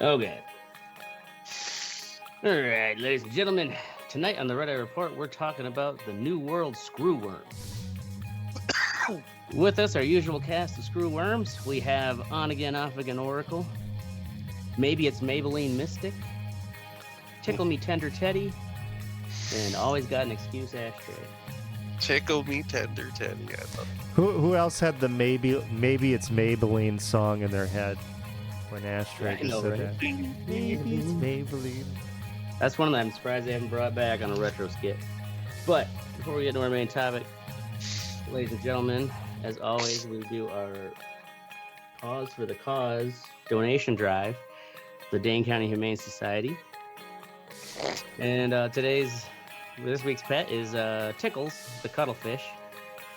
Okay. All right, ladies and gentlemen. Tonight on the Red Eye Report, we're talking about the new World Screwworm. With us, our usual cast of Screwworms. We have On Again, Off Again Oracle. Maybe it's Maybelline Mystic. Tickle Me Tender Teddy. And Always Got an Excuse Ashtray. Tickle Me Tender Teddy. I love it. Who else had the maybe it's Maybelline song in their head when Ashtray I know, said right? that? Maybe it's Maybelline. That's one that I'm surprised they haven't brought back on a retro skit. But before we get to our main topic, ladies and gentlemen, as always, we do our Pause for the Cause donation drive, the Dane County Humane Society. And this week's pet is Tickles, the cuttlefish,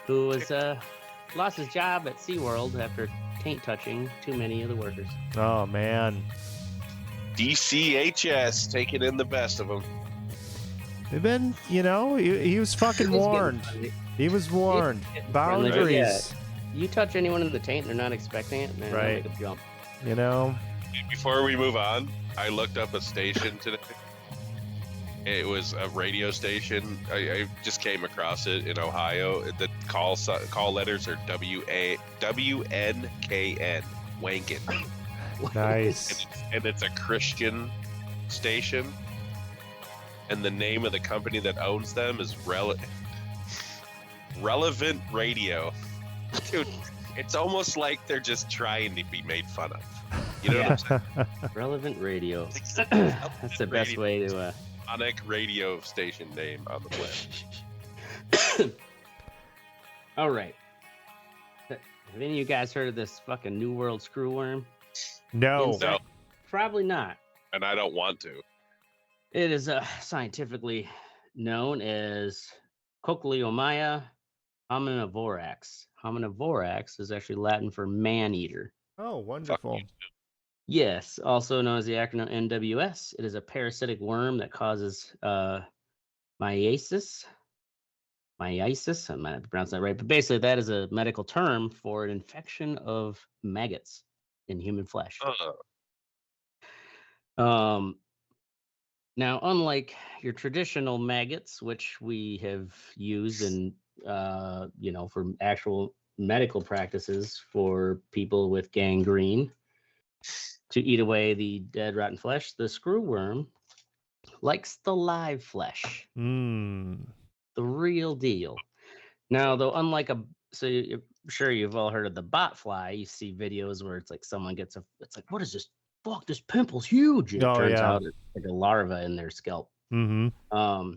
who was lost his job at SeaWorld after taint touching too many of the workers. Oh man, DCHS taking in the best of them. they've been, he was fucking warned. He was warned. Boundaries. Yeah. You touch anyone in the taint, they're not expecting it, man. Right. They'll make a jump. Before we move on, I looked up a station today. It was a radio station. I just came across it in Ohio. The call letters are WNKN, Wankin. Nice. And it's a Christian station. And the name of the company that owns them is Relevant Radio. Dude, it's almost like they're just trying to be made fun of. You know what I'm saying? Relevant Radio. That's the best way to... Sonic radio station name on the planet. All right. Have any of you guys heard of this fucking New World Screwworm? No. No. Probably not. And I don't want to. It is scientifically known as Cochleomya hominivora. Hominivora is actually Latin for man-eater. Oh, wonderful. Yes, also known as the acronym NWS. It is a parasitic worm that causes myiasis. Myiasis, I might have to pronounce that right, but basically that is a medical term for an infection of maggots in human flesh. Now, unlike your traditional maggots, which we have used in, for actual medical practices for people with gangrene, to eat away the dead, rotten flesh, the screwworm likes the live flesh. The real deal. Now, though, unlike I'm sure you've all heard of the bot fly. You see videos where it's like someone it's like, what is this? Fuck, this pimple's huge. And it turns out it's like a larva in their scalp. Mm-hmm.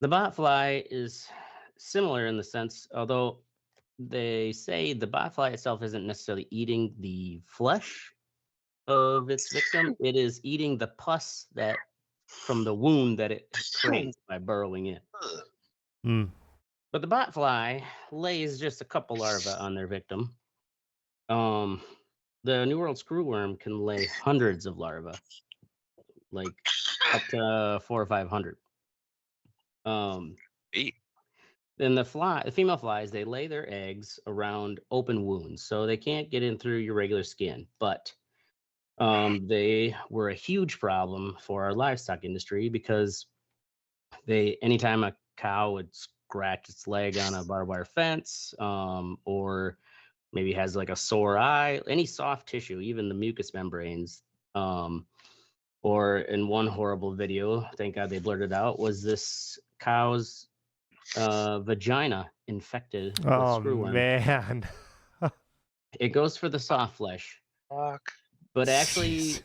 The bot fly is similar in the sense, although they say the botfly itself isn't necessarily eating the flesh of its victim. It is eating the pus that from the wound that it creates by burrowing in. But the botfly lays just a couple larvae on their victim. The New World Screwworm can lay hundreds of larvae, like up to 400 or 500. Then the female flies, they lay their eggs around open wounds, so they can't get in through your regular skin. But they were a huge problem for our livestock industry because anytime a cow would scratch its leg on a barbed wire fence, or maybe has like a sore eye, any soft tissue, even the mucous membranes, or in one horrible video, thank God they blurred it out, was this cow's vagina infected with screwworm. Man. It goes for the soft flesh. Fuck. But actually,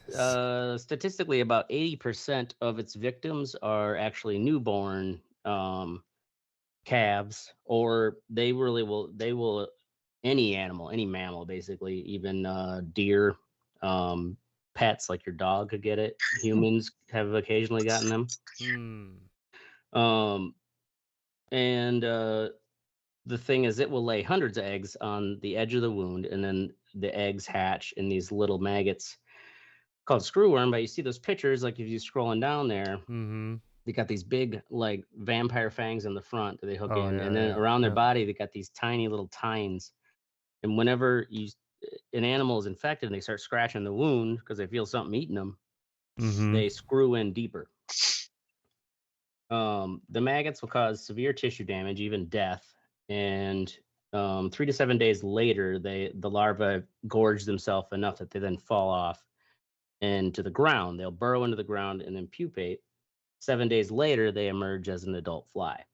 statistically, about 80% of its victims are actually newborn calves, or they will any animal, any mammal, basically, even deer, pets like your dog could get it. Humans have occasionally gotten them. And the thing is, it will lay hundreds of eggs on the edge of the wound, and then the eggs hatch in these little maggots called screwworm. But you see those pictures, like if you're scrolling down there, they got these big like vampire fangs in the front that they hook in, and then around their body they got these tiny little tines. And whenever an animal is infected and they start scratching the wound because they feel something eating them, Mm-hmm. they screw in deeper. The maggots will cause severe tissue damage, even death. And 3 to 7 days later, the larvae gorge themselves enough that they then fall off into the ground. They'll burrow into the ground and then pupate. 7 days later, they emerge as an adult fly.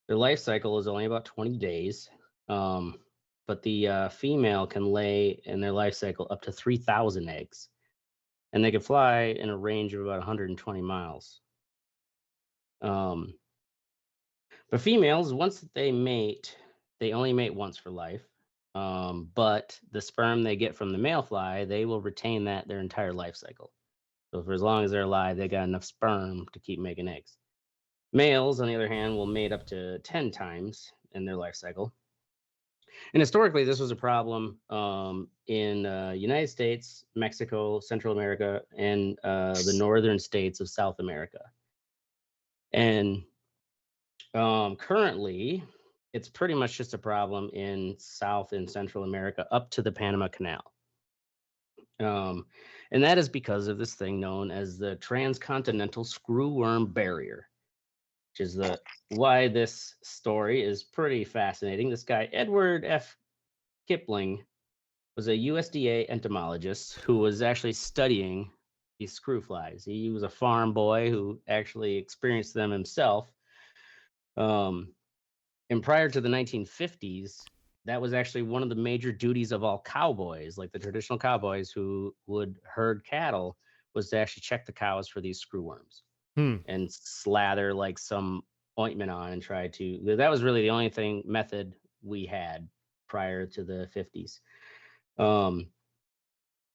Their life cycle is only about 20 days, but the female can lay in their life cycle up to 3,000 eggs, and they can fly in a range of about 120 miles. But females, once they mate, they only mate once for life. But the sperm they get from the male fly, they will retain that their entire life cycle. So for as long as they're alive, they got enough sperm to keep making eggs. Males, on the other hand, will mate up to 10 times in their life cycle. And historically, this was a problem in United States, Mexico, Central America, and the northern states of South America. And currently, it's pretty much just a problem in South and Central America up to the Panama Canal. And that is because of this thing known as the transcontinental screwworm barrier, which is why this story is pretty fascinating. This guy, Edward F. Kipling, was a USDA entomologist who was actually studying these screw flies. He was a farm boy who actually experienced them himself. And prior to the 1950s, that was actually one of the major duties of all cowboys, like the traditional cowboys who would herd cattle, was to actually check the cows for these screwworms and slather like some ointment on and try to. That was really the only method we had prior to the 50s.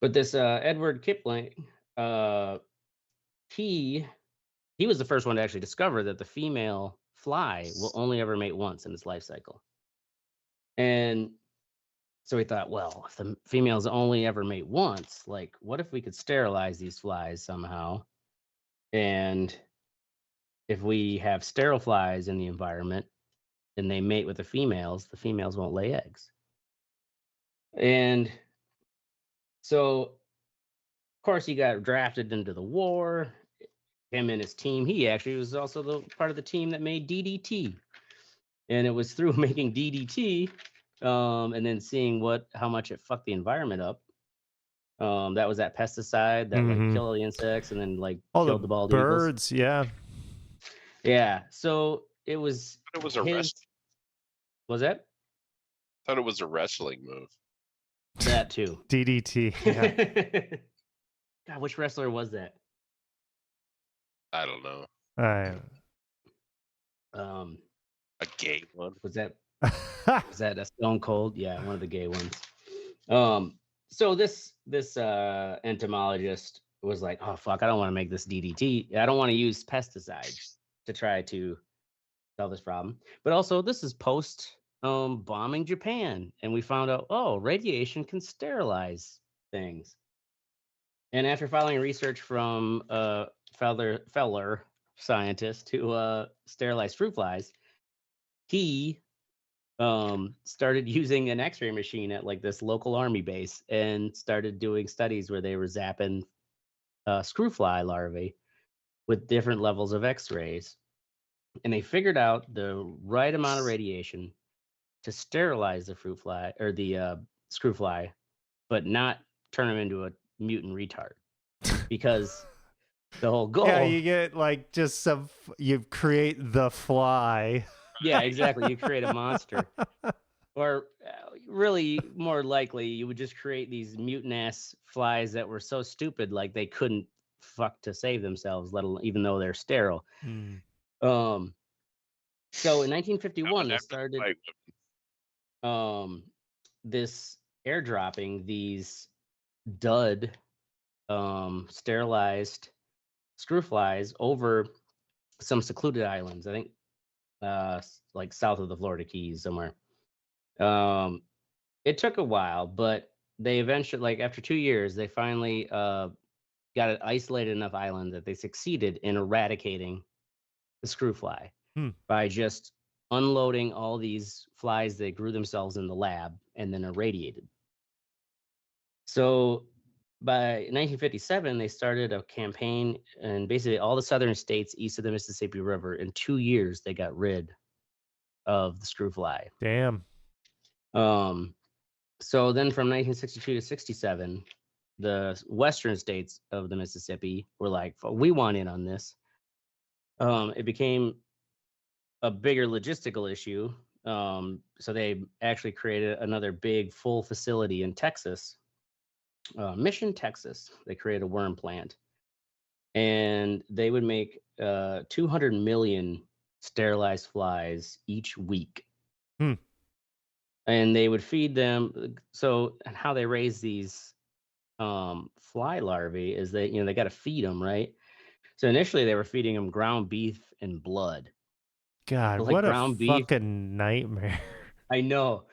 But this Edward Kipling, he was the first one to actually discover that the female fly will only ever mate once in its life cycle. And so he thought, well, if the females only ever mate once, like, what if we could sterilize these flies somehow? And if we have sterile flies in the environment and they mate with the females won't lay eggs. And so, of course, he got drafted into the war. Him and his team. He actually was also the part of the team that made DDT. And it was through making DDT and then seeing how much it fucked the environment up. That was that pesticide that like killed all the insects and then like killed the bald birds. Eagles. Yeah. So it was. It was a wrestling. Was that? I thought it was a wrestling move. That too. DDT. Yeah. God, which wrestler was that? I don't know. A gay one. Was that a Stone Cold? Yeah, one of the gay ones. So this entomologist was like, oh fuck, I don't want to make this DDT. I don't want to use pesticides to try to solve this problem. But also, this is post bombing Japan, and we found out, oh, radiation can sterilize things. And after following research from Feller scientist who sterilized fruit flies, he started using an X-ray machine at like this local army base and started doing studies where they were zapping screw fly larvae with different levels of X-rays. And they figured out the right amount of radiation to sterilize the fruit fly or the screw fly, but not turn them into a mutant retard. Because the whole goal. Yeah, you get like just you create the fly. Yeah, exactly. You create a monster. Or really, more likely, you would just create these mutant ass flies that were so stupid, like they couldn't fuck to save themselves, let alone even though they're sterile. So in 1951, they started this airdropping these dud sterilized screw flies over some secluded islands. I think like south of the Florida Keys somewhere. It took a while, but they eventually, like after 2 years, they finally got an isolated enough island that they succeeded in eradicating the screw fly by just unloading all these flies that grew themselves in the lab and then irradiated. So by 1957, they started a campaign in basically all the southern states east of the Mississippi River. In 2 years, they got rid of the screw fly. Damn. So then from 1962 to 67, the western states of the Mississippi were like, we want in on this. It became a bigger logistical issue. So they actually created another big full facility in Texas, Mission, Texas. They created a worm plant, and they would make 200 million sterilized flies each week. And they would feed them. So how they raise these fly larvae is they got to feed them, right? So initially they were feeding them ground beef and blood. God, Like what a ground beef. fucking nightmare. I know.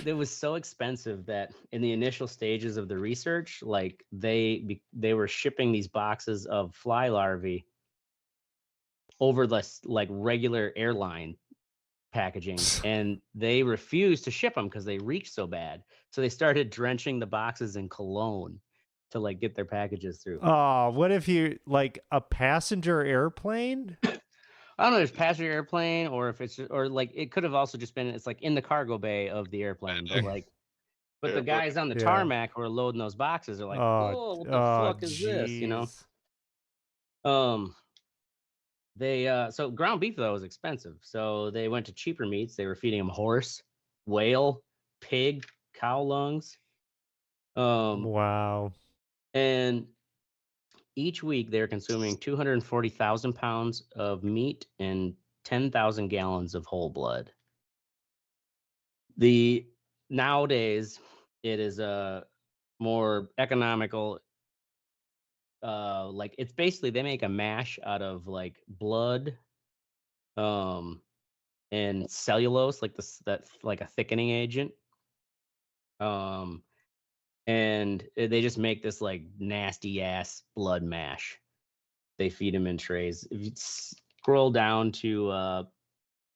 It was so expensive that in the initial stages of the research, like they were shipping these boxes of fly larvae over the like regular airline packaging, and they refused to ship them because they reeked so bad. So they started drenching the boxes in cologne to like get their packages through. Oh, what if you like a passenger airplane? I don't know if it's passenger airplane or if it's or like it could have also just been it's like in the cargo bay of the airplane, but the guys on the tarmac who are loading those boxes are like, "Oh, what the fuck is this?" You know. They so ground beef though was expensive, so they went to cheaper meats. They were feeding them horse, whale, pig, cow lungs. Wow. And each week they're consuming 240,000 pounds of meat and 10,000 gallons of whole blood. Nowadays it is a more economical. Like it's basically they make a mash out of like blood, and cellulose, like that's like a thickening agent. And they just make this like nasty ass blood mash. They feed them in trays. If you scroll down to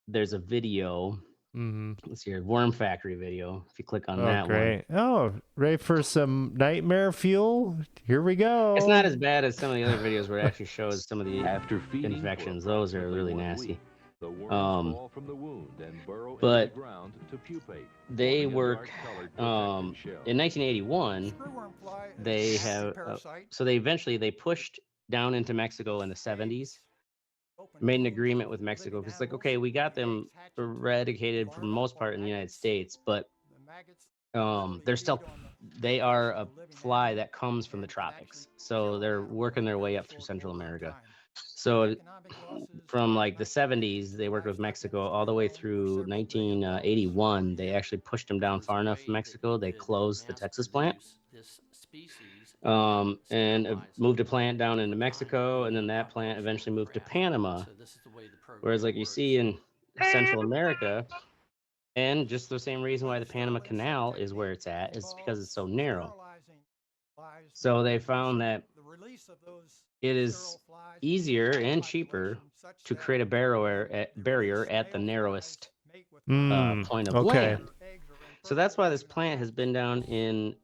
there's a video. Let's see here, worm factory video. If you click on that one. Oh, ready for some nightmare fuel? Here we go. It's not as bad as some of the other videos where it actually shows some of the infections. Those are really nasty. But they work in 1981. They have so they eventually pushed down into Mexico in the 70s. Made an agreement with Mexico because like, okay, we got them eradicated for the most part in the United States, but they are a fly that comes from the tropics, so they're working their way up through Central America. So from like the 70s, they worked with Mexico all the way through 1981. They actually pushed them down far enough in Mexico. They closed the Texas plant, and moved a plant down into Mexico, and then that plant eventually moved to Panama. Whereas like you see in Central America, and just the same reason why the Panama Canal is where it's at is because it's so narrow. So they found that it is easier and cheaper to create a barrier at the narrowest point of land. So that's why this plant has been down in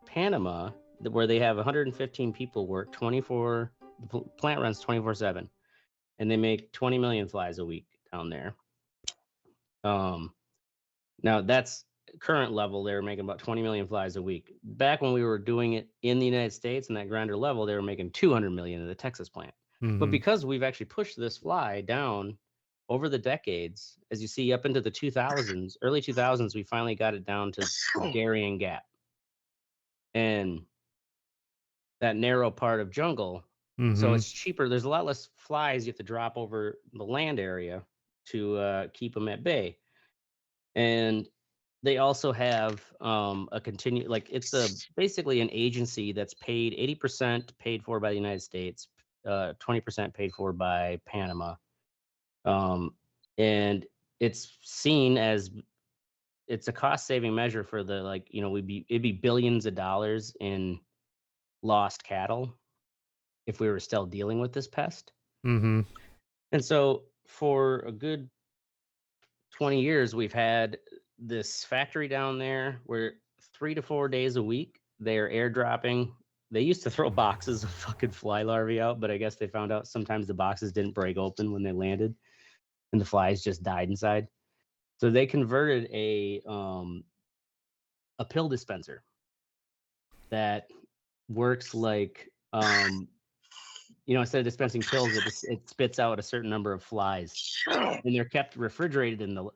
Panama, where they have 115 people work 24. The plant runs 24/7, and they make 20 million flies a week down there. Now that's current level. They were making about 20 million flies a week. Back when we were doing it in the United States and that grinder level, they were making 200 million in the Texas plant. But because we've actually pushed this fly down over the decades, as you see up into the 2000s, early 2000s, we finally got it down to Darien Gap. And that narrow part of jungle. So it's cheaper. There's a lot less flies you have to drop over the land area to keep them at bay. And they also have it's basically an agency that's paid 80% paid for by the United States, 20% paid for by Panama. And it's seen as it's a cost saving measure for the it'd be billions of dollars in lost cattle if we were still dealing with this pest. And so for a good 20 years, we've had this factory down there where 3 to 4 days a week, they're airdropping. They used to throw boxes of fucking fly larvae out, but I guess they found out sometimes the boxes didn't break open when they landed, and the flies just died inside. So they converted a pill dispenser that works like instead of dispensing pills, it spits out a certain number of flies, and they're kept refrigerated in the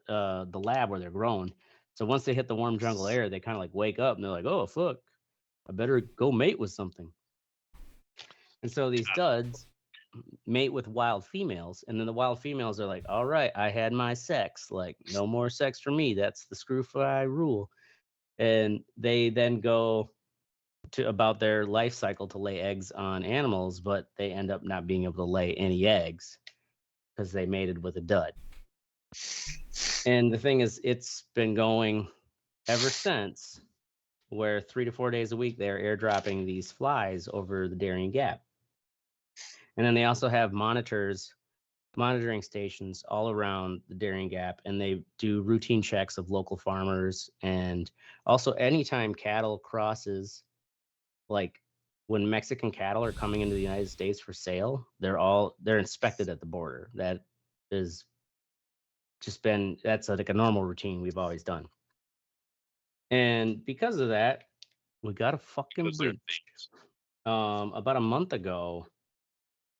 lab where they're grown. So once they hit the warm jungle air, they kind of like wake up and they're like, "Oh fuck, I better go mate with something." And so these duds mate with wild females, and then the wild females are like, "All right, I had my sex. Like, no more sex for me. That's the screw fly rule." And they then go to about their life cycle to lay eggs on animals, but they end up not being able to lay any eggs because they mated with a dud. And the thing is, it's been going ever since, where 3 to 4 days a week they're airdropping these flies over the Darien Gap. And then they also have monitoring stations all around the Darien Gap, and they do routine checks of local farmers. And also anytime cattle crosses, like when Mexican cattle are coming into the United States for sale, they're inspected at the border. That is that's like a normal routine we've always done. And because of that, we got a fucking breach. About a month ago,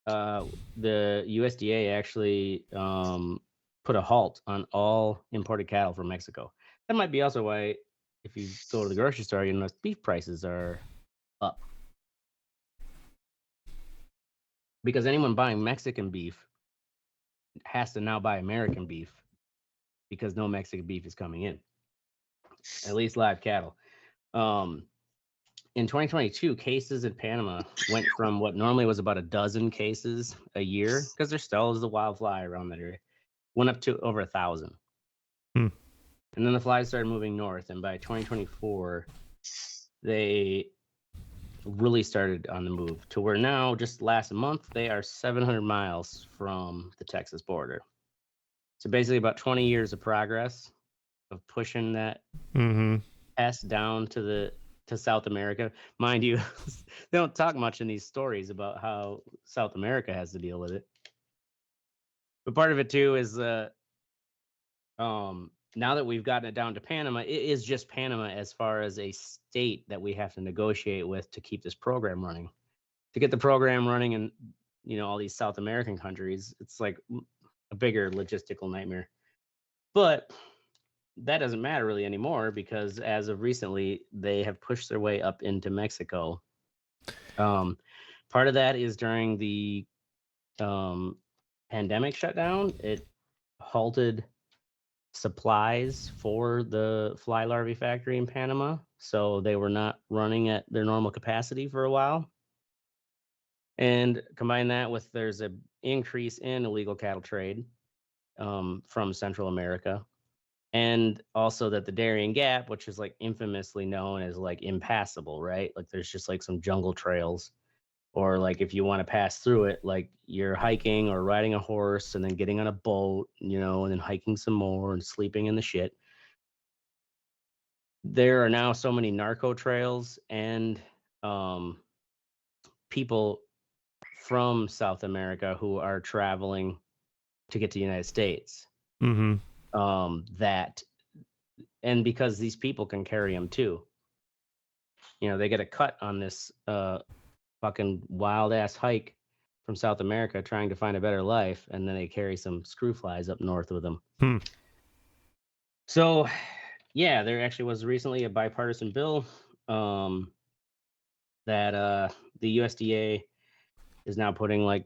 the USDA actually put a halt on all imported cattle from Mexico. That might be also why, if you go to the grocery store, you notice beef prices are up. Because anyone buying Mexican beef has to now buy American beef because no Mexican beef is coming in, at least live cattle. In 2022, cases in Panama went from what normally was about a dozen cases a year, because there still is the wild fly around that area, went up to over 1,000. And then the flies started moving north, and by 2024, they really started on the move to where now, just last month, they are 700 miles from the Texas border. So basically about 20 years of progress of pushing that pest down to South America. Mind you, they don't talk much in these stories about how South America has to deal with it. But part of it too is now that we've gotten it down to Panama, it is just Panama as far as a state that we have to negotiate with to keep this program running. To get the program running in, all these South American countries, it's like a bigger logistical nightmare. But that doesn't matter really anymore, because as of recently, they have pushed their way up into Mexico. Part of that is during the pandemic shutdown. It halted supplies for the fly larvae factory in Panama, so they were not running at their normal capacity for a while. And combine that with there's an increase in illegal cattle trade from Central America. And also that the Darien Gap, which is like infamously known as like impassable, right? Like there's just like some jungle trails, or like if you want to pass through it, like you're hiking or riding a horse and then getting on a boat, and then hiking some more and sleeping in the shit. There are now so many narco trails and people from South America who are traveling to get to the United States. And because these people can carry them too, they get a cut on this fucking wild ass hike from South America trying to find a better life, and then they carry some screw flies up north with them. So yeah, there actually was recently a bipartisan bill that the USDA is now putting like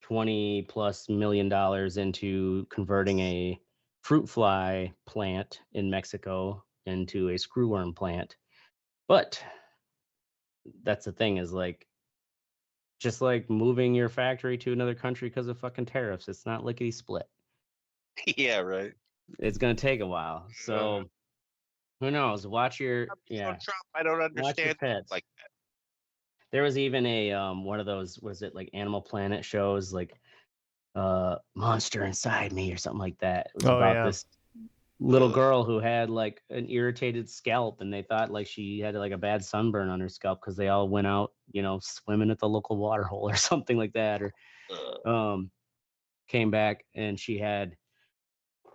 $20+ million into converting a fruit fly plant in Mexico into a screwworm plant. But that's the thing, is like, just like moving your factory to another country because of fucking tariffs, it's not lickety split. Yeah, right. It's gonna take a while. So who knows? Watch your Trump, I don't understand pets. like that. There was even a one of those, was it like Animal Planet shows, like Monster Inside Me or something like that. It was about this little girl who had like an irritated scalp, and they thought like she had like a bad sunburn on her scalp because they all went out, swimming at the local water hole or something like that, or came back and she had,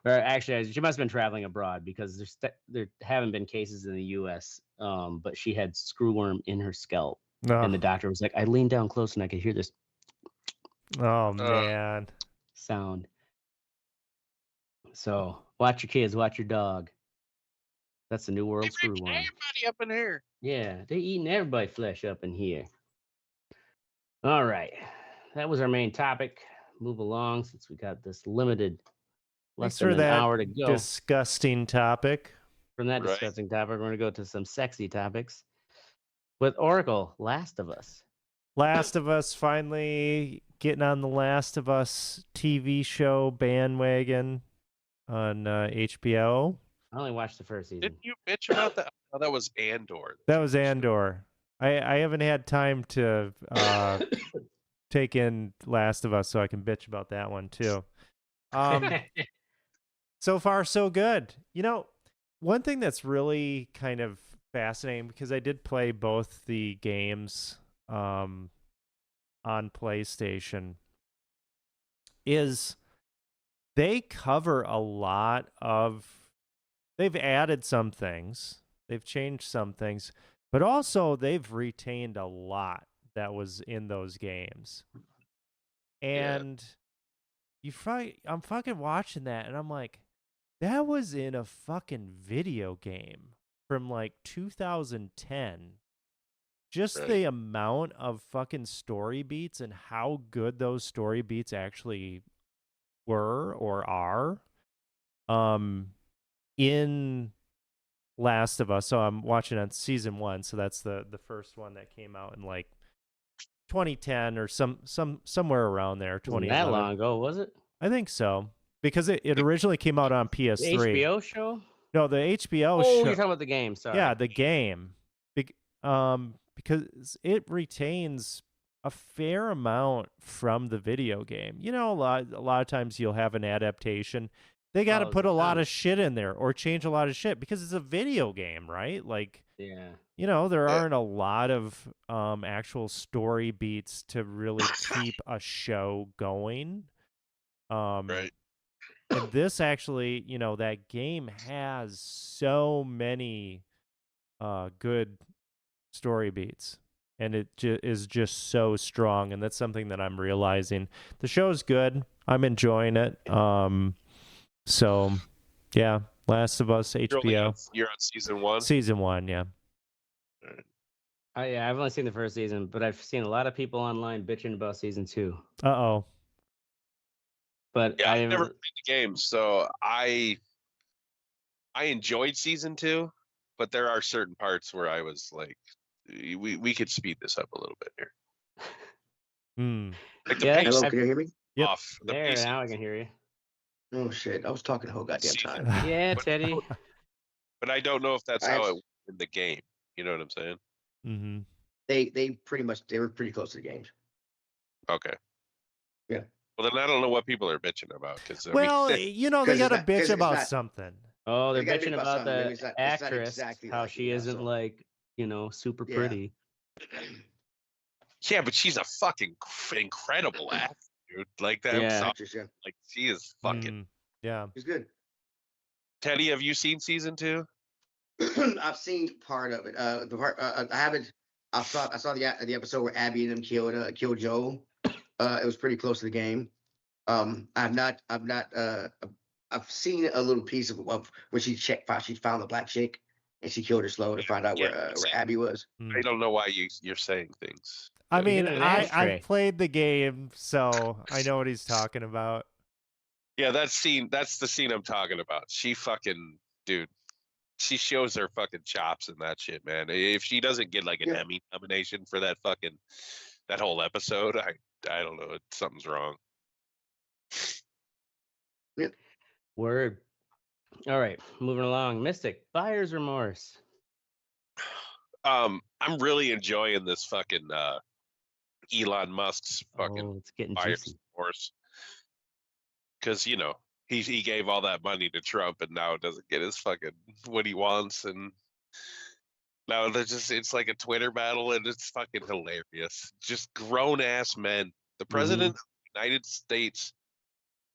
or actually she must have been traveling abroad because there haven't been cases in the U.S. But she had screwworm in her scalp, and the doctor was like, I leaned down close and I could hear this. Oh man, sound. So watch your kids, watch your dog. That's the new World Screwworm. Everybody up in here. Yeah, they're eating everybody flesh up in here. All right, that was our main topic. Move along since we got this limited, less than an hour to go. Disgusting topic. From that disgusting topic, we're going to go to some sexy topics with Oracle. Last of Us. Last of Us finally getting on the Last of Us TV show bandwagon on HBO. I only watched the first season. Didn't you bitch about that? Oh, that was Andor. That was Andor. I haven't had time to take in Last of Us, so I can bitch about that one too. So far, so good. One thing that's really kind of fascinating, because I did play both the games on PlayStation, is they cover a lot of, they've added some things, they've changed some things, but also they've retained a lot that was in those games. And I'm fucking watching that and I'm like, that was in a fucking video game from like 2010. Just the amount of fucking story beats and how good those story beats actually were or are in Last of Us. So I'm watching on season 1, so that's the first one that came out in like 2010 or somewhere around there. 2011. That long ago, was it? I think so, because it originally came out on PS3. The HBO show? No, the HBO show. Oh, you're talking about the game. Sorry. Yeah, the game. Because it retains a fair amount from the video game. A lot of times you'll have an adaptation. They got to put a lot of shit in there or change a lot of shit because it's a video game, right? Like, there aren't a lot of actual story beats to really keep a show going. Right. And this actually, that game has so many good story beats, and it is just so strong, and that's something that I'm realizing. The show's good. I'm enjoying it. So, yeah, Last of Us, HBO. You're on season 1? Season 1, yeah. I've only seen the first season, but I've seen a lot of people online bitching about season 2. Uh-oh. But I've never played the game, so I enjoyed season 2, but there are certain parts where I was like, we could speed this up a little bit here. Like hello, can you hear me? Yep. There, now I can hear you. Oh shit, I was talking the whole goddamn time. Yeah, Teddy. But I don't know if that's how it was in the game. You know what I'm saying? Mm-hmm. They were pretty close to the games. Okay. Yeah. Well, then I don't know what people are bitching about. Cause, they got to bitch about something. Oh, they're bitching about the actress, exactly how she isn't like, super pretty. Yeah, but she's a fucking incredible actor, dude. Like that. Yeah. Like she is fucking. Yeah. She's good. Teddy, have you seen season 2? I've seen part of it. The part I haven't. I saw the episode where Abby and them killed Joel. It was pretty close to the game. I've seen a little piece of where she found the black chick and she killed her slow to find out where Abby was. I don't know why you're saying things. I mean, I played the game, so I know what he's talking about. Yeah, that's the scene I'm talking about. She fucking, dude, she shows her fucking chops in that shit, man. If she doesn't get like an Emmy nomination for that whole episode, I don't know, something's wrong. Yep. Word. All right, moving along. Mystic, buyer's remorse. I'm really enjoying this fucking Elon Musk's fucking it's getting buyer's juicy. remorse. Because, he gave all that money to Trump and now doesn't get his fucking what he wants, and now it's like a Twitter battle and it's fucking hilarious. Just grown ass men. The president of the United States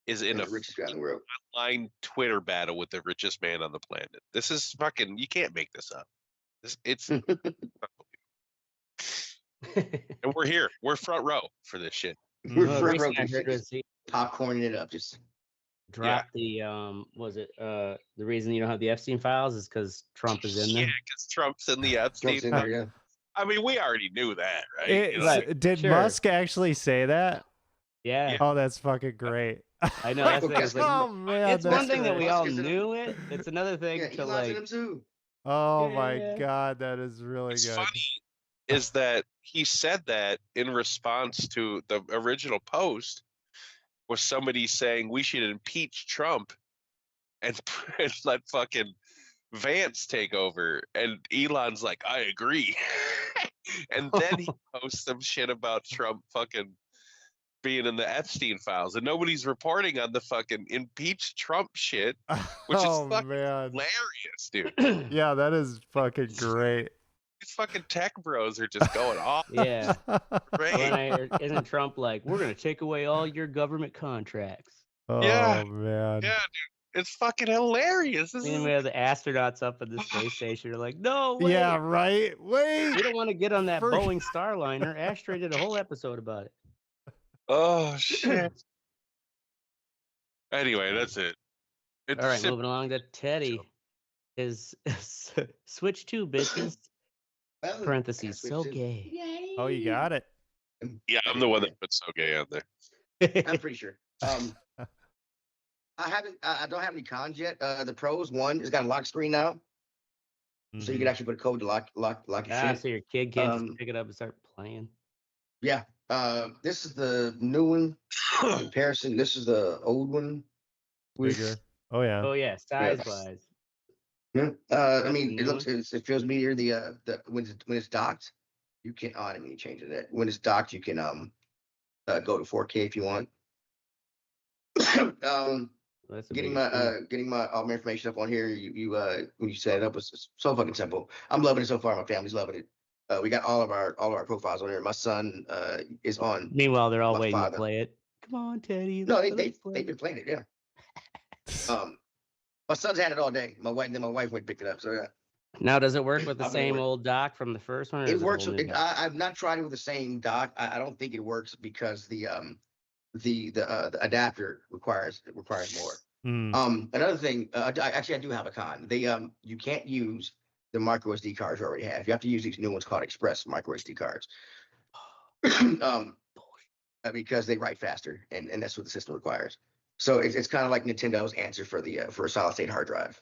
is in a the richest guy in the world. online Twitter battle with the richest man on the planet. This is fucking, you can't make this up. It's and we're here. We're front row for this shit. We're The front reason row I for heard was he popcorning it up. Just dropped the the reason you don't have the Epstein files is because Trump is in there. Yeah, because Trump's in the Epstein. Trump's in there, yeah. I mean, we already knew that, right? You know? Did Sure. Musk actually say that? Yeah, Oh, that's fucking great. I know. That's what I was like, Oh man, it's one that's thing that we great. all Musk is in knew it. It's another thing Yeah, to Elon's in like. him too. Oh Yeah. my god, that is really What's good. funny is that he said that in response to the original post was somebody saying we should impeach Trump and let fucking Vance take over. And Elon's like, I agree. And then he posts some shit about Trump fucking being in the Epstein files. And nobody's reporting on the fucking impeach Trump shit, which Oh is fucking man, hilarious, dude. yeah, that is fucking great. These fucking tech bros are just going off. Yeah. Great. When I heard, isn't Trump like, we're gonna take away all your government contracts? Oh Yeah. man. Yeah, dude. It's fucking hilarious. This And is we have the astronauts up at the space station. They're like, no, wait. Yeah, right. Wait. We don't want to get on that For- Boeing Starliner. Ashtray did a whole episode about it. oh shit. Anyway, that's it. It's All right, moving along to Teddy. His switch 2 bitches. Well, Parentheses, yeah, so switch to- gay. Oh, you got it. Yeah, I'm the one that put so gay on there. I'm pretty sure. I don't have any cons yet. The pros one has got a lock screen now, so you can actually put a code to lock your shit. So your kid can't just Um, pick it up and start playing. Yeah. This is the new one. In comparison, this is the old one. with- Bigger. Oh yeah. Oh yeah, size wise. Yeah. I mean, New it feels meatier. The when it's docked, you can. Oh, I didn't mean to change it. When it's docked, you can go to 4K if you want. That's a Getting big my all my information up on here. You when you set it up, it's so fucking simple. I'm loving it so far. My family's loving it. We got all of our profiles on here. My son is on. Meanwhile, they're all my waiting to father. play it. Come on, Teddy. No, let's they've play it. been playing it. Yeah. My son's had it all day. My wife went and picked it up. So yeah. Now, does it work with the I've been same working. old dock from the first one? Or It is works. a whole new dock? I've not tried it with the same dock. I don't think it works because the adapter requires more. Another thing, I do have a con. You can't use the micro SD cards you already have. You have to use these new ones called Express micro SD cards. Because they write faster, and that's what the system requires. So it's kind of like Nintendo's answer for a solid state hard drive.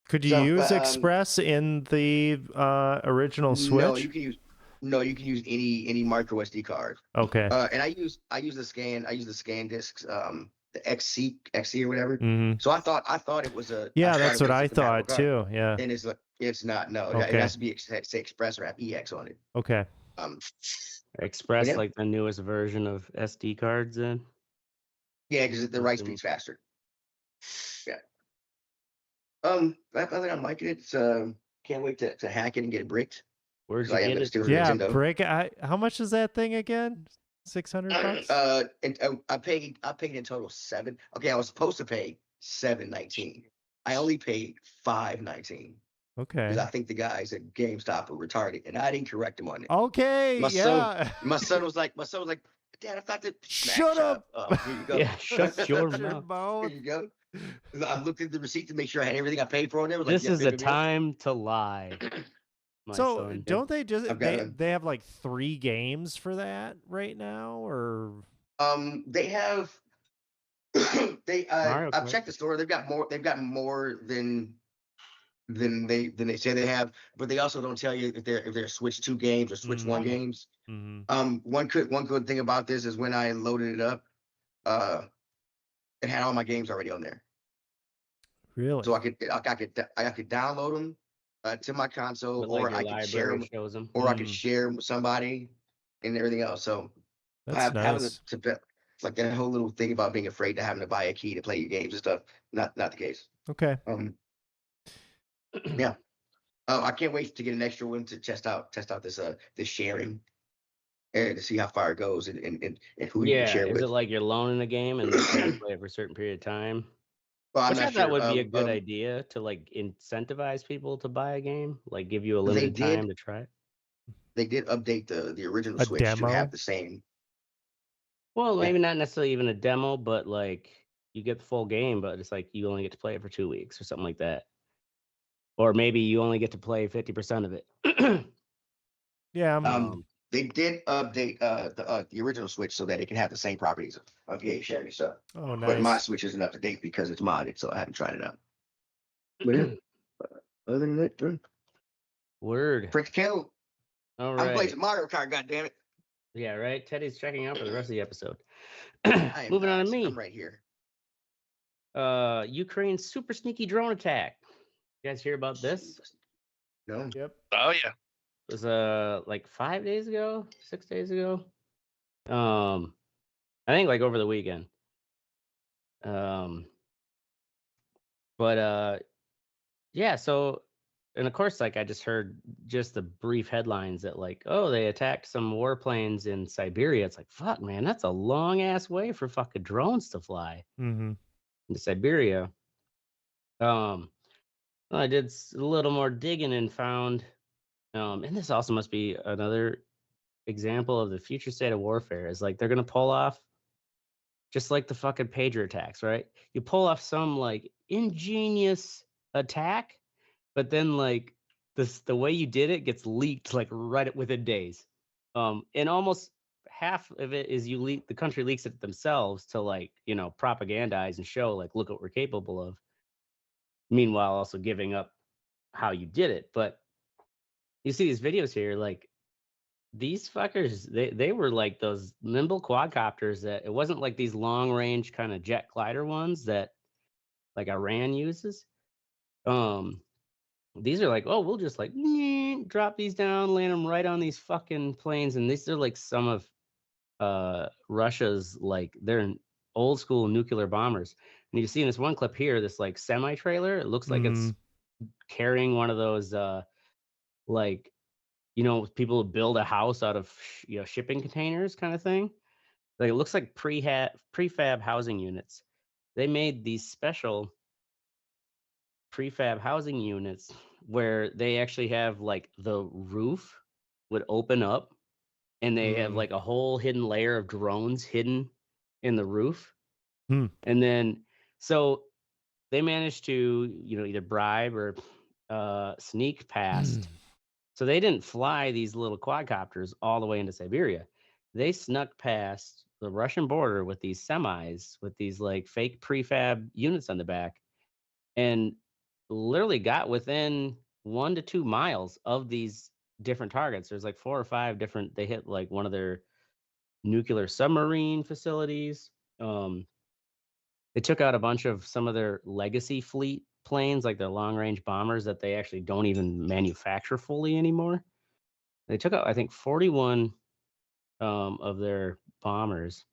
Could you so, use Express in the original Switch? No, you can use any micro SD card. Okay. And I use the scan discs, the XC or whatever. Mhm. So I thought it was a Yeah, that's what I compatible thought card. too. Yeah. And it's not. No, it Okay. has to be say Express or have EX on it. Okay. Express, Yeah. like the newest version of SD cards, then? Yeah, because the write speed's faster. Yeah. I think I'm liking it. Can't wait to hack it and get it bricked. Where'd you I am get gonna it? steal Yeah, Nintendo. brick. How much is that thing again? $600? And I paid in total $7. Okay, I was supposed to pay $7.19. I only paid $5.19 Okay. because I think the guys at GameStop were retarded, and I didn't correct them on it. Okay. My Yeah. My son was like, Dad, I thought that. Shut up. Here you go. Yeah, shut your Shut your mouth. Here you go. I looked at the receipt to make sure I had everything I paid for on there. This is a time to lie. my So son. don't they just I've got they have like 3 games for that right now, or They have. Mario I've Kart. checked the store. They've got more than they say they have, but they also don't tell you if they're Switch 2 games or Switch 1 games. One good thing about this is when I loaded it up, it had all my games already on there, really? so I could download them to my console, But, like, or your I could share them, library shows 'em. or I could share 'em with somebody and everything else. So That's nice. having It's like that whole little thing about being afraid to having to buy a key to play your games and stuff. Not the case. Okay. Yeah. I can't wait to get an extra one to test out this sharing and to see how far it goes and who you can share is with. it like you're loaning a game and you can play it for a certain period of time? Well, I'm Which I not thought sure. would be a good idea to like incentivize people to buy a game, like give you a They limited did. time to try it. They did update the original A Switch to demo? have the same. Well, Yeah. maybe not necessarily even a demo, but like you get the full game, but it's like you only get to play it for 2 weeks or something like that. Or maybe you only get to play 50% of it. Yeah. They did update the original Switch so that it can have the same properties of game sharing stuff. Oh, But my nice. Switch isn't up to date because it's modded, so I haven't tried it out. But yeah, other than that, Word. Prince Kettle. All I'm playing right. some Mario Kart. Goddammit. Yeah, right. Teddy's checking out for the rest of the episode. I am Moving on to not. me. I'm right here. Ukraine's super sneaky drone attack. You guys hear about this? No. Yep. Oh yeah. It was like 5 days ago, 6 days ago. I think like over the weekend. Yeah, so and of course, like I just heard just the brief headlines that like, oh, they attacked some warplanes in Siberia. It's like, fuck, man, that's a long ass way for fucking drones to fly Mm-hmm. into Siberia. I did a little more digging and found, and this also must be another example of the future state of warfare. Is like they're gonna pull off just like the fucking pager attacks, right? You pull off some like ingenious attack, but then like the way you did it gets leaked like right within days. And almost half of it is the country leaks it themselves to like, propagandize and show like, look what we're capable of. Meanwhile, also giving up how you did it. But you see these videos here, like these fuckers, they were like those nimble quadcopters that it wasn't like these long range kind of jet glider ones that like Iran uses. These are like, oh, we'll just like drop these down, land them right on these fucking planes. And these are like some of Russia's, like they're old school nuclear bombers. And you see in this one clip here, this like semi trailer, it looks like it's carrying one of those like, people build a house out of shipping containers kind of thing. Like it looks like prefab housing units. They made these special prefab housing units where they actually have like the roof would open up and they have like a whole hidden layer of drones hidden in the roof. And then so they managed to either bribe or sneak past. So they didn't fly these little quadcopters all the way into Siberia. They snuck past the Russian border with these semis with these like fake prefab units on the back and literally got within 1 to 2 miles of these different targets. There's like 4 or 5 different. They hit like one of their nuclear submarine facilities. They took out a bunch of some of their legacy fleet planes, like their long range bombers that they actually don't even manufacture fully anymore. They took out, I think, 41 of their bombers.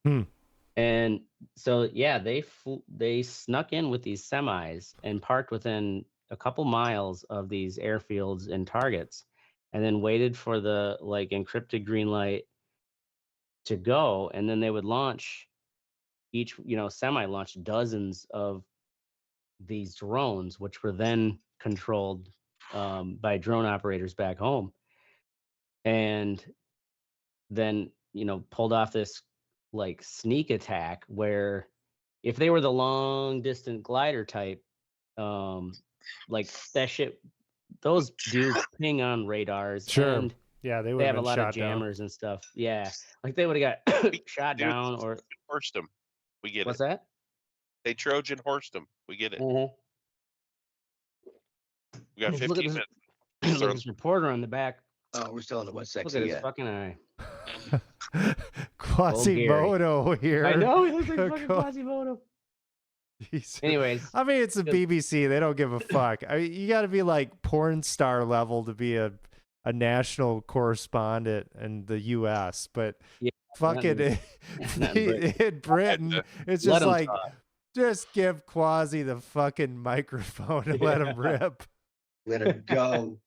And so, yeah, they snuck in with these semis and parked within a couple miles of these airfields and targets, and then waited for the like encrypted green light to go. And then they would launch each, semi launched dozens of these drones, which were then controlled by drone operators back home. And then, pulled off this like sneak attack where if they were the long distance glider type, like that shit, those do ping on radars. Sure. And yeah, they have a lot of jammers and stuff. Yeah. Like they would have got shot down or horsed them. We get what's it. that? They Trojan horsed them. We get it. Mm-hmm. We got 15 minutes. Look at this reporter on the back. Oh, we're still in the what Look section at his yet? fucking eye. Quasimodo here. I know, he looks like fucking Quasimodo. Anyways. I mean, it's the BBC. They don't give a fuck. I mean, you got to be like porn star level to be a national correspondent in the U.S., but yeah, fucking Not in Britain. in Britain, it's Let just 'em like, talk. just give Quasi the fucking microphone and let him rip. Let her go.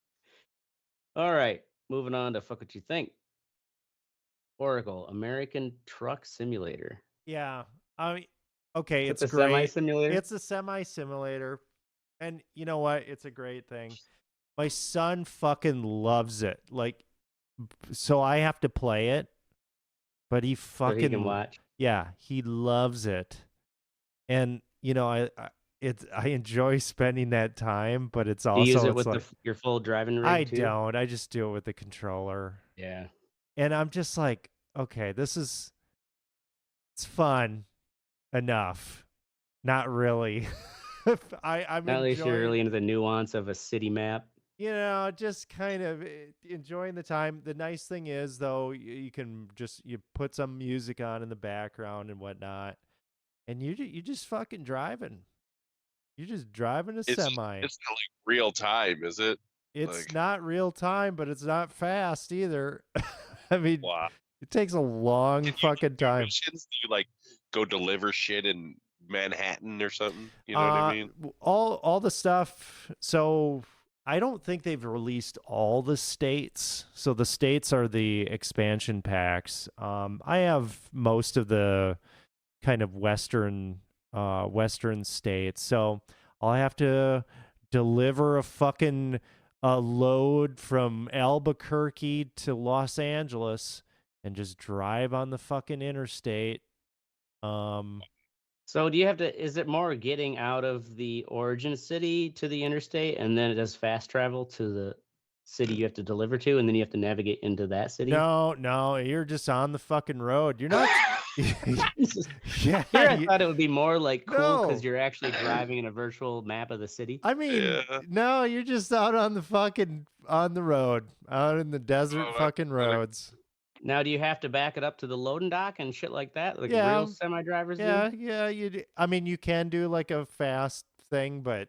All right, moving on to fuck what you think. Oracle American Truck Simulator. Yeah, I mean, okay, It's it's a great. semi-simulator. It's a semi-simulator, and you know what? It's a great thing. My son fucking loves it. Like, so I have to play it, but he So he can fucking watch. yeah, he loves it. And you know, I enjoy spending that time, but it's Do also you use it it's with like your full driving rig I too? don't. I just do it with the controller. Yeah. And I'm just like, okay, it's fun enough. Not really. I'm At least you're enjoying, really into the nuance of a city map. you know, just kind of enjoying the time. The nice thing is, though, you can just you put some music on in the background and whatnot, and you just fucking driving. You're just driving a semi. It's not like real time, is it? It's like- not real time, but it's not fast either. I mean, Wow. it takes a long Can you fucking do time. missions? Do you like go deliver shit in Manhattan or something? You know what I mean? All the stuff. So I don't think they've released all the states. So the states are the expansion packs. I have most of the kind of western states. So I'll have to deliver a load from Albuquerque to Los Angeles and just drive on the fucking interstate. So do you have to? Is it more getting out of the origin city to the interstate, and then it does fast travel to the city you have to deliver to, and then you have to navigate into that city? No, you're just on the fucking road. You're not. Yeah, Here I thought it would be more like cool because No. you're actually driving in a virtual map of the city. I mean, Yeah. no, you're just out on the road, out in the desert Oh, fucking roads. Now, do you have to back it up to the loading dock and shit like that, like Yeah, real semi-drivers Yeah, do? yeah, I mean, you can do like a fast thing, but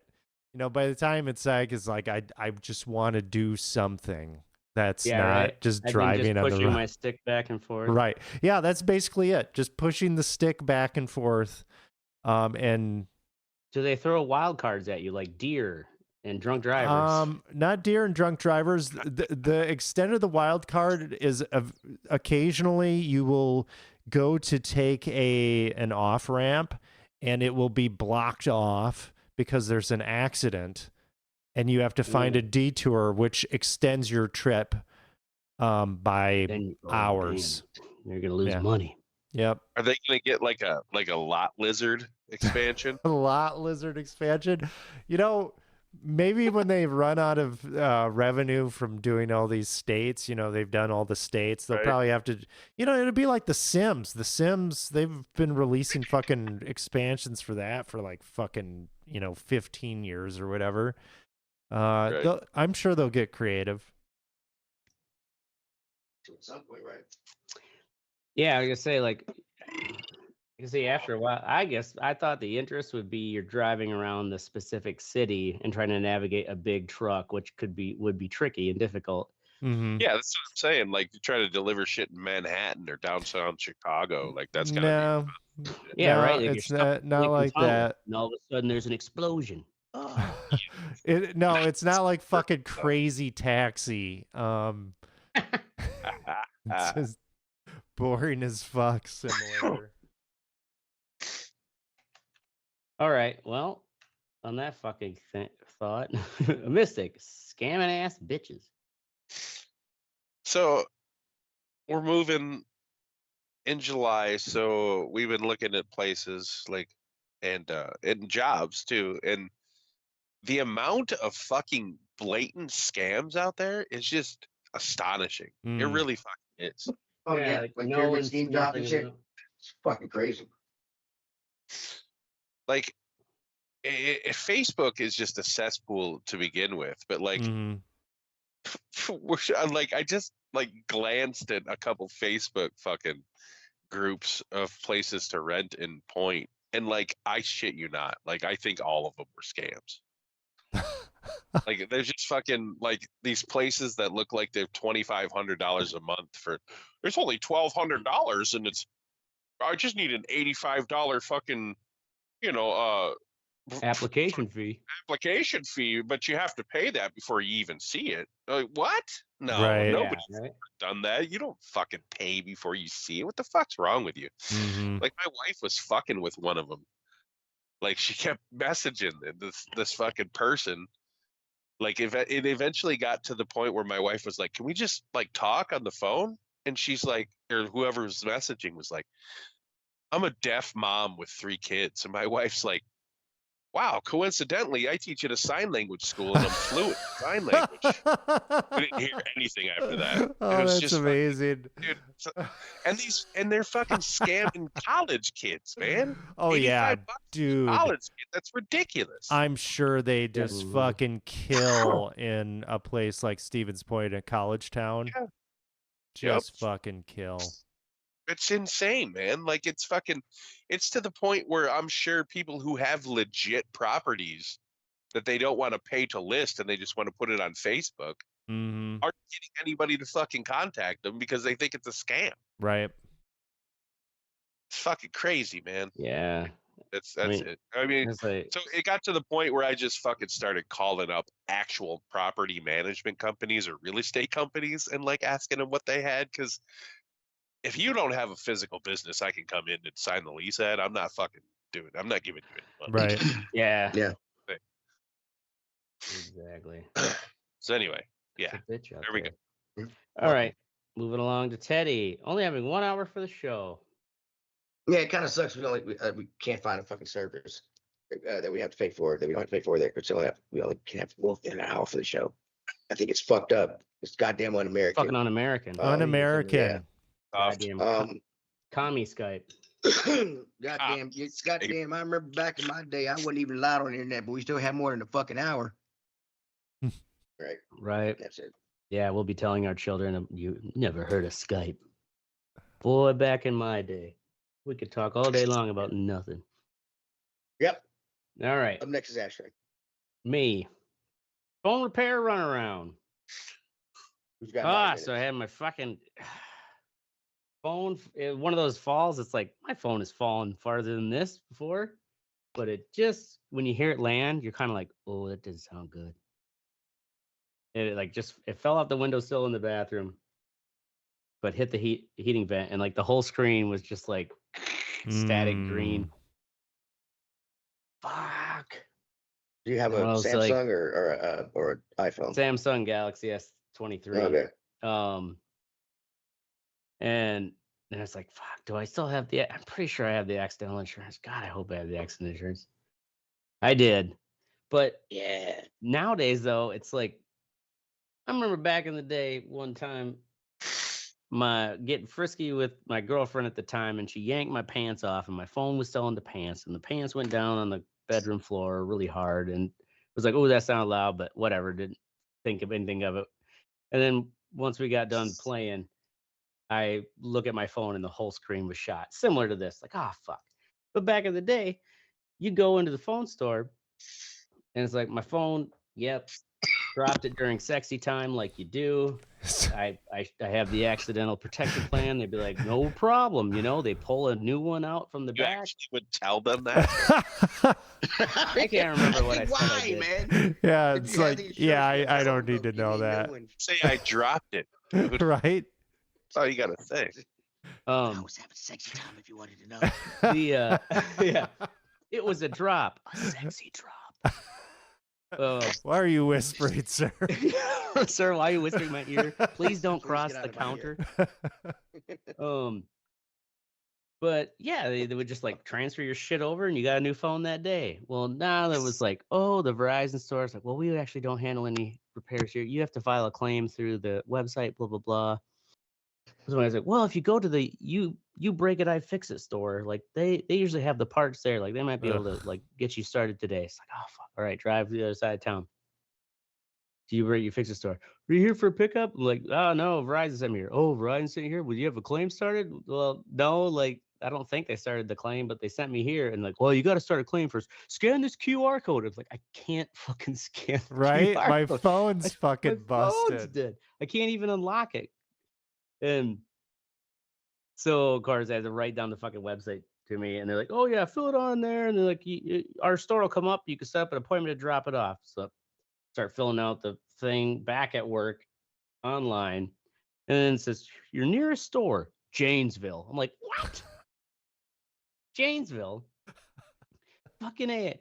you know, by the time it's like I just want to do something that's Yeah, not right. just I've been driving just on the pushing road. my stick back and forth. Right. Yeah, that's basically it. Just pushing the stick back and forth. And Do they throw wild cards at you like deer and drunk drivers? not deer and drunk drivers. The extent of the wild card is occasionally you will go to take an off ramp and it will be blocked off because there's an accident and you have to find a detour which extends your trip by hours. Damn, you're gonna lose money. Yep. Are they gonna get like a lot lizard expansion? A lot lizard expansion. You know, maybe when they run out of revenue from doing all these states, you know, they've done all the states, they'll probably have to, you know, it'll be like The Sims. The Sims, they've been releasing fucking expansions for that for like fucking, you know, 15 years or whatever. I'm sure they'll get creative. At some point, right? Yeah, I was gonna say like, you see, after a while, I guess I thought the interest would be you're driving around the specific city and trying to navigate a big truck, which would be tricky and difficult. Mm-hmm. Yeah, that's what I'm saying. Like you try to deliver shit in Manhattan or downtown Chicago, like that's gotta be Yeah, no, right. Like it's you're not like that. And all of a sudden, there's an explosion. No, it's not like fucking Crazy Taxi. It's just boring as fuck simulator. All right. Well, on that fucking thought, a mystic scamming ass bitches. So we're moving in July, so we've been looking at places like and jobs too, and the amount of fucking blatant scams out there is just astonishing. It really fucking is. Oh yeah, like pyramid scheme job and shit. It's fucking crazy. Like Facebook is just a cesspool to begin with, but like like I just like glanced at a couple Facebook fucking groups of places to rent in Point, and like I shit you not, like I think all of them were scams. Like there's just fucking like these places that look like they're $2,500 a month for. It's only $1,200, and it's. I just need an $85 fucking, you know, Application fee. application fee, but you have to pay that before you even see it. Like what? No, Right. nobody's Yeah, right? done that. You don't fucking pay before you see it. What the fuck's wrong with you? Mhm. Like my wife was fucking with one of them. Like she kept messaging this fucking person. Like if it eventually got to the point where my wife was like, "Can we just like talk on the phone?" And she's like, or whoever was messaging was like, "I'm a deaf mom with 3 kids," and my wife's like, "Wow, coincidentally, I teach at a sign language school and I'm fluent in sign language." We didn't hear anything after that. Oh, It was that's just amazing. fucking, dude. And they're fucking scamming college kids, man. Oh yeah, $85 dude. college kid. That's ridiculous. I'm sure they just Ooh. fucking kill in a place like Stevens Point, a college town. Yeah. Just fucking kill. It's insane, man. Like it's to the point where I'm sure people who have legit properties that they don't want to pay to list and they just want to put it on Facebook Mm-hmm. aren't getting anybody to fucking contact them because they think it's a scam. Right. It's fucking crazy, man. Yeah. That's mean, it. I mean, It's like, so it got to the point where I just fucking started calling up actual property management companies or real estate companies and like asking them what they had, because if you don't have a physical business I can come in and sign the lease at, I'm not fucking doing it. I'm not giving you any money. Right. yeah. Yeah. Exactly. So anyway, yeah. It's a bitch out There we there. All right. Moving along to Teddy. Only having 1 hour for the show. Yeah, it kind of sucks. We can't find a fucking service that we have to pay for. That we don't have to pay for there. We only can have an hour for the show. I think it's fucked up. It's goddamn un-American. Fucking un-American. Un-American. Goddamn commie Skype. Goddamn. I remember back in my day, I wasn't even allowed on the internet, but we still have more than a fucking hour. Right. Right. That's it. Yeah, we'll be telling our children, you never heard of Skype. Boy, back in my day, we could talk all day long about nothing. Yep. All right. Up next is Ashtray. Me. Phone repair runaround. Who's got 9 So I minutes? had my fucking phone. One of those falls. It's like my phone has fallen farther than this before, but it just, when you hear it land, you're kind of like, oh, that doesn't sound good. And it fell out the windowsill in the bathroom, but hit the heating vent, and like the whole screen was just like static green. Fuck. Do you have a Samsung or an iPhone? Samsung Galaxy S23. Okay. And then it's like, fuck, do I still have I'm pretty sure I have the accidental insurance. God, I hope I have the accident insurance. I did. But yeah, nowadays though, it's like, I remember back in the day, one time, getting frisky with my girlfriend at the time, and she yanked my pants off, and my phone was still in the pants, and the pants went down on the bedroom floor really hard, and it was like, oh, that sounded loud, but whatever, didn't think of anything of it. And then once we got done playing, I look at my phone, and the whole screen was shot, similar to this, like, oh, fuck. But back in the day, you go into the phone store, and it's like, my phone, yep, dropped it during sexy time like you do. I have the accidental protection plan. They'd be like, no problem. They pull a new one out from the You back. actually would tell them that? I can't remember what I said. Why, man? Yeah, it's I don't need to know that. Say I dropped it. Right? That's all you gotta say. I was having sexy time if you wanted to know. Yeah, it was a drop, a sexy drop. Why are you whispering, sir? Sir, why are you whispering in my ear? Please don't cross get out the of my counter. But yeah, they would just like transfer your shit over and you got a new phone that day. Well, now that was like, oh, the Verizon store is like, well, we actually don't handle any repairs here. You have to file a claim through the website, blah, blah, blah. So I was like, well, if you go to the you break it, I fix it store, like they usually have the parts there. Like they might be able to like get you started today. It's like, oh fuck. All right, drive to the other side of town. Do you fix it store? Are you here for a pickup? I'm like, oh no, Verizon sent me here. Oh, Verizon sent you here? Would you have a claim started? Well, no, like I don't think they started the claim, but they sent me here and like, well, you got to start a claim first. Scan this QR code. It's like, I can't fucking scan the Right? QR My code. phone's fucking busted. Phone's dead. I can't even unlock it. And so, of course, I had to write down the fucking website to me, and they're like, "Oh yeah, fill it on there." And they're like, "Our store will come up. You can set up an appointment to drop it off." So, start filling out the thing back at work online, and then it says your nearest store, Janesville. I'm like, what? Janesville? Fucking A.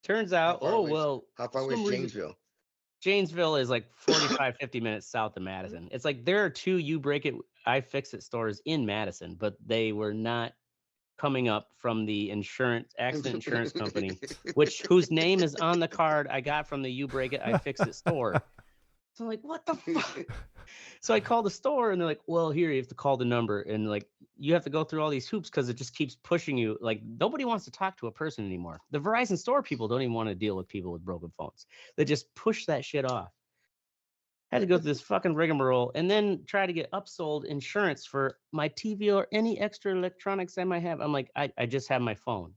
Turns out, far away is- well, How far away is some reason- Janesville? Janesville is like 45, 50 minutes south of Madison. It's like there are 2 You Break It, I Fix It stores in Madison, but they were not coming up from the accident insurance company, whose name is on the card I got from the You Break It, I Fix It store. So I'm like, what the fuck? So I called the store and they're like, well, here, you have to call the number. And like, you have to go through all these hoops because it just keeps pushing you. Like, nobody wants to talk to a person anymore. The Verizon store people don't even want to deal with people with broken phones. They just push that shit off. I had to go through this fucking rigmarole and then try to get upsold insurance for my TV or any extra electronics I might have. I'm like, I just have my phone.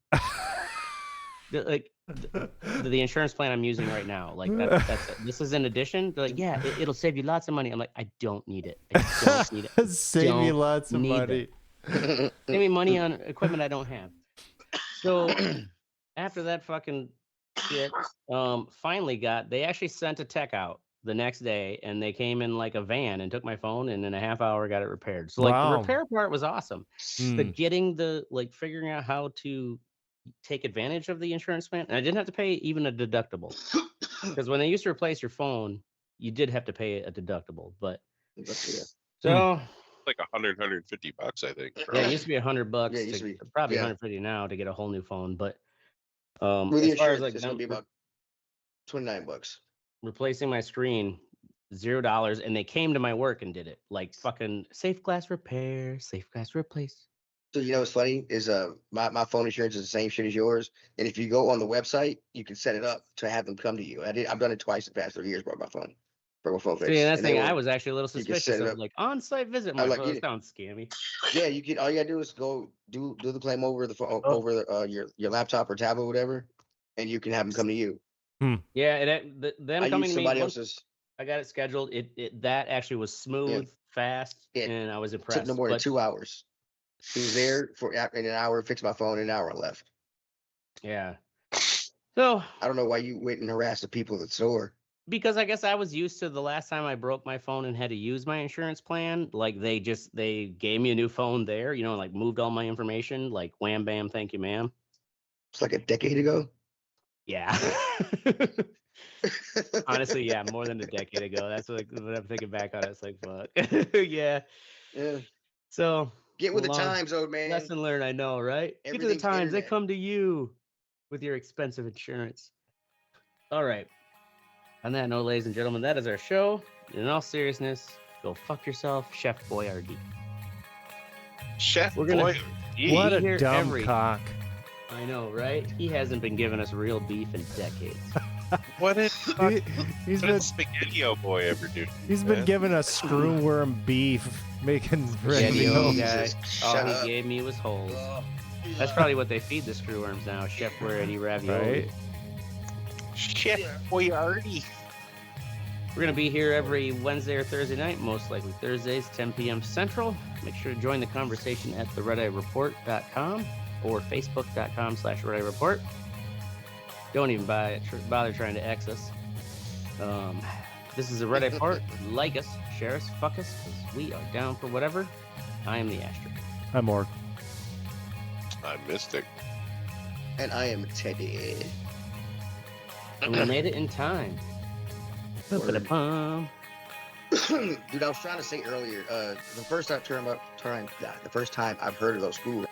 The insurance plan I'm using right now, like that's it. This is in addition. They're like, yeah, it'll save you lots of money. I'm like, I don't need it. I don't need it. Save me lots of money. Save me money on equipment I don't have. So after that fucking shit, finally they actually sent a tech out the next day, and they came in like a van and took my phone, and in a half hour got it repaired. So like the repair part was awesome. The figuring out how to take advantage of the insurance plan, and I didn't have to pay even a deductible, because when they used to replace your phone, you did have to pay a deductible. But so like $150, I think. yeah, it used to be $100. Yeah, it used to be, probably yeah. $150 now to get a whole new phone. But With as far insurance, as like it's gonna be about $29. replacing my screen, $0, and they came to my work and did it. Like fucking safe glass repair, safe glass replace. So you know what's funny is my phone insurance is the same shit as yours, and if you go on the website, you can set it up to have them come to you. I've done it twice in the past 3 years. Brought my phone, for my phone fix. See, that's And the thing. they I will- was actually a little you can suspicious set it of up. like on-site visit. I'm My like, phone sounds scammy. Yeah, you can. All you gotta do is go do the claim over the phone, over your laptop or tablet, or whatever, and you can have them come to you. Yeah, them I coming used to me. somebody once else's. I got it scheduled. That actually was smooth, fast, and I was impressed. Took no more than 2 hours. He was there in an hour, fixed my phone, in an hour and left. Yeah. So I don't know why you went and harassed the people at the store. because I guess I was used to the last time I broke my phone and had to use my insurance plan, like they gave me a new phone there, like moved all my information, like wham bam, thank you, ma'am. It's like a decade ago. Yeah. Honestly, yeah, more than a decade ago. That's what I'm thinking back on. It's like, fuck. Yeah. Yeah. So Get with the long times, old man. lesson learned, I know, right? Get to the Everything's times. They internet. come to you with your expensive insurance. All right. On that note, ladies and gentlemen, that is our show. In all seriousness, go fuck yourself, Chef Boyardee. Chef We're gonna- Boy. What here a dumb every- cock. I know, right? He hasn't been giving us real beef in decades. What did He's what been did Spaghetti-O Boy ever do? he's been man? giving us screwworm beef, making Spaghetti O ravioli. guy. Jesus, All shut he up. gave me was holes. That's probably what they feed the screwworms now. Chef Boyardee ravioli. Right? Chef Boyardee. We're going to be here every Wednesday or Thursday night, most likely Thursdays, 10 p.m. Central. Make sure to join the conversation at theredeyereport.com or facebook.com/redeyereport. Don't even bother trying to X us. This is a Red Eye Report. Like us, share us, fuck us, because we are down for whatever. I am the Ashtray. I'm Orc. I'm Mystic. And I am Teddy. And we made it in time. Ba-ba-da-bum. Dude, I was trying to say earlier, the first time I've heard of those school